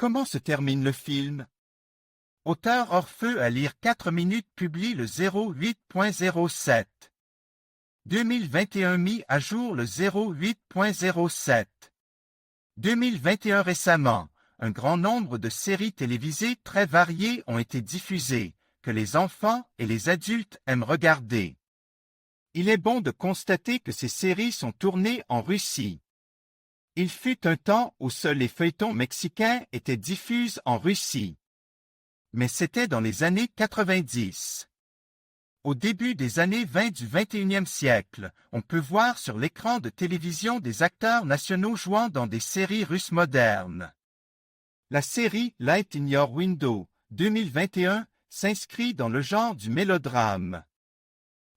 Comment se termine le film? Auteur hors feu à lire 4 minutes publie le 08.07. 2021 mis à jour le 08.07. 2021 récemment, un grand nombre de séries télévisées très variées ont été diffusées, que les enfants et les adultes aiment regarder. Il est bon de constater que ces séries sont tournées en Russie. Il fut un temps où seuls les feuilletons mexicains étaient diffusés en Russie. Mais c'était dans les années 90. Au début des années 20 du XXIe siècle, on peut voir sur l'écran de télévision des acteurs nationaux jouant dans des séries russes modernes. La série Light in Your Window 2021 s'inscrit dans le genre du mélodrame.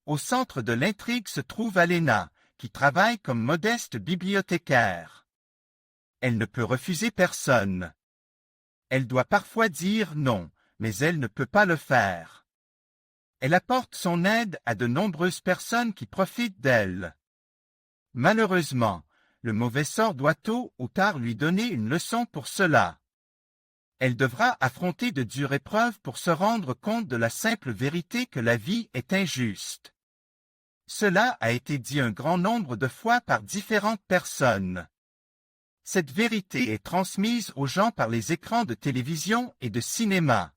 Au centre de l'intrigue se trouve Alena, qui travaille comme modeste bibliothécaire. Elle ne peut refuser personne. Elle doit parfois dire non, mais elle ne peut pas le faire. Elle apporte son aide à de nombreuses personnes qui profitent d'elle. Malheureusement, le mauvais sort doit tôt ou tard lui donner une leçon pour cela. Elle devra affronter de dures épreuves pour se rendre compte de la simple vérité que la vie est injuste. Cela a été dit un grand nombre de fois par différentes personnes. Cette vérité est transmise aux gens par les écrans de télévision et de cinéma.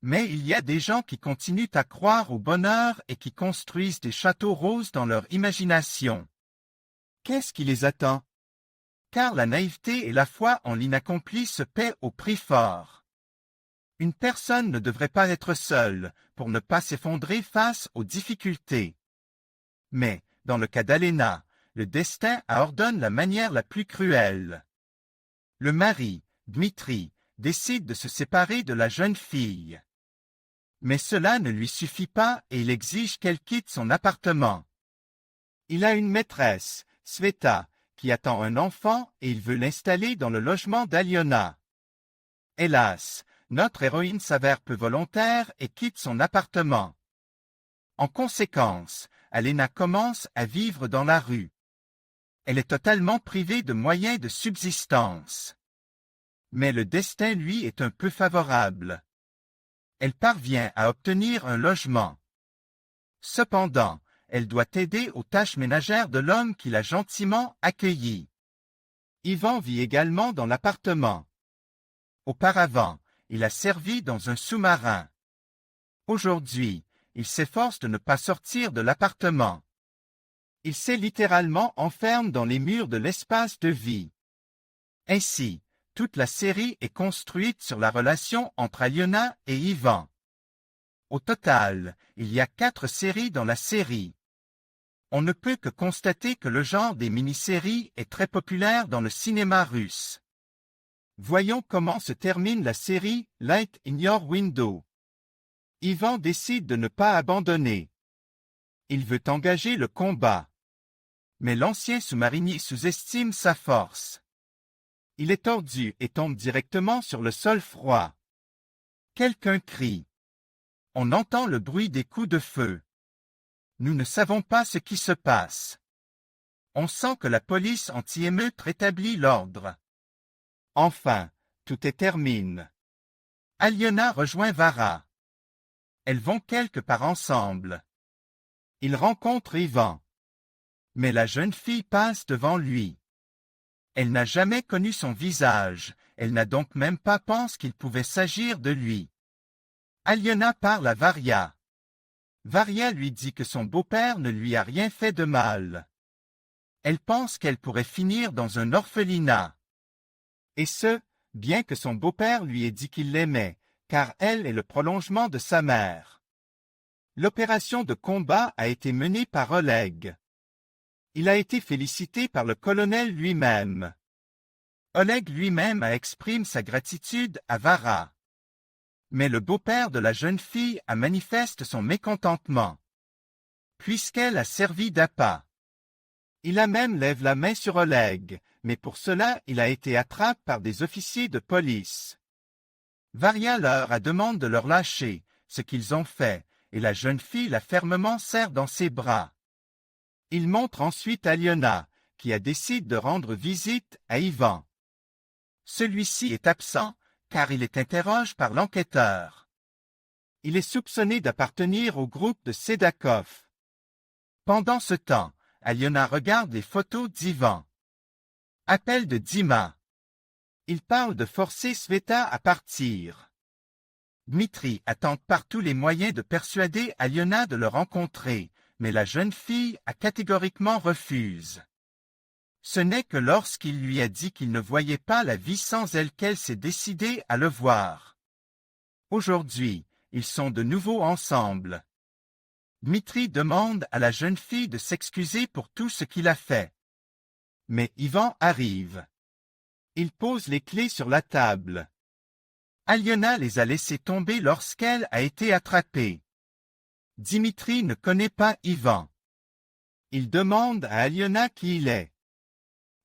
Mais il y a des gens qui continuent à croire au bonheur et qui construisent des châteaux roses dans leur imagination. Qu'est-ce qui les attend? Car la naïveté et la foi en l'inaccompli se paient au prix fort. Une personne ne devrait pas être seule pour ne pas s'effondrer face aux difficultés. Mais, dans le cas d'Alena, le destin ordonne la manière la plus cruelle. Le mari, Dmitri, décide de se séparer de la jeune fille. Mais cela ne lui suffit pas et il exige qu'elle quitte son appartement. Il a une maîtresse, Sveta, qui attend un enfant et il veut l'installer dans le logement d'Aliona. Hélas, notre héroïne s'avère peu volontaire et quitte son appartement. En conséquence, Alena commence à vivre dans la rue. Elle est totalement privée de moyens de subsistance. Mais le destin, lui, est un peu favorable. Elle parvient à obtenir un logement. Cependant, elle doit aider aux tâches ménagères de l'homme qui l'a gentiment accueillie. Ivan vit également dans l'appartement. Auparavant, il a servi dans un sous-marin. Aujourd'hui, il s'efforce de ne pas sortir de l'appartement. Il s'est littéralement enferme dans les murs de l'espace de vie. Ainsi, toute la série est construite sur la relation entre Aliona et Ivan. Au total, il y a 4 séries dans la série. On ne peut que constater que le genre des mini-séries est très populaire dans le cinéma russe. Voyons comment se termine la série Light in Your Window. Ivan décide de ne pas abandonner. Il veut engager le combat. Mais l'ancien sous-marinier sous-estime sa force. Il est tordu et tombe directement sur le sol froid. Quelqu'un crie. On entend le bruit des coups de feu. Nous ne savons pas ce qui se passe. On sent que la police anti-émeute rétablit l'ordre. Enfin, tout est terminé. Aliona rejoint Vara. Elles vont quelque part ensemble. Il rencontre Ivan. Mais la jeune fille passe devant lui. Elle n'a jamais connu son visage, elle n'a donc même pas pensé qu'il pouvait s'agir de lui. Aliona parle à Varia. Varia lui dit que son beau-père ne lui a rien fait de mal. Elle pense qu'elle pourrait finir dans un orphelinat. Et ce, bien que son beau-père lui ait dit qu'il l'aimait, car elle est le prolongement de sa mère. L'opération de combat a été menée par Oleg. Il a été félicité par le colonel lui-même. Oleg lui-même a exprimé sa gratitude à Vara. Mais le beau-père de la jeune fille a manifesté son mécontentement. Puisqu'elle a servi d'appât. Il a même levé la main sur Oleg, mais pour cela il a été attrapé par des officiers de police. Varia leur a demandé de leur lâcher, ce qu'ils ont fait, et la jeune fille l'a fermement serré dans ses bras. Il montre ensuite Aliona, qui a décidé de rendre visite à Ivan. Celui-ci est absent, car il est interrogé par l'enquêteur. Il est soupçonné d'appartenir au groupe de Sedakov. Pendant ce temps, Aliona regarde les photos d'Ivan. Appel de Dima. Il parle de forcer Sveta à partir. Dmitri attend par tous les moyens de persuader Aliona de le rencontrer, mais la jeune fille a catégoriquement refusé. Ce n'est que lorsqu'il lui a dit qu'il ne voyait pas la vie sans elle qu'elle s'est décidée à le voir. Aujourd'hui, ils sont de nouveau ensemble. Dmitri demande à la jeune fille de s'excuser pour tout ce qu'il a fait. Mais Ivan arrive. Il pose les clés sur la table. Aliona les a laissées tomber lorsqu'elle a été attrapée. Dimitri ne connaît pas Ivan. Il demande à Aliona qui il est.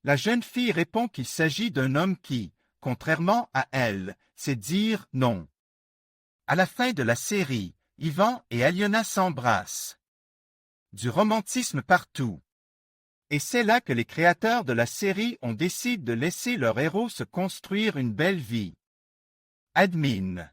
La jeune fille répond qu'il s'agit d'un homme qui, contrairement à elle, sait dire non. À la fin de la série, Ivan et Aliona s'embrassent. Du romantisme partout. Et c'est là que les créateurs de la série ont décidé de laisser leur héros se construire une belle vie. Admin.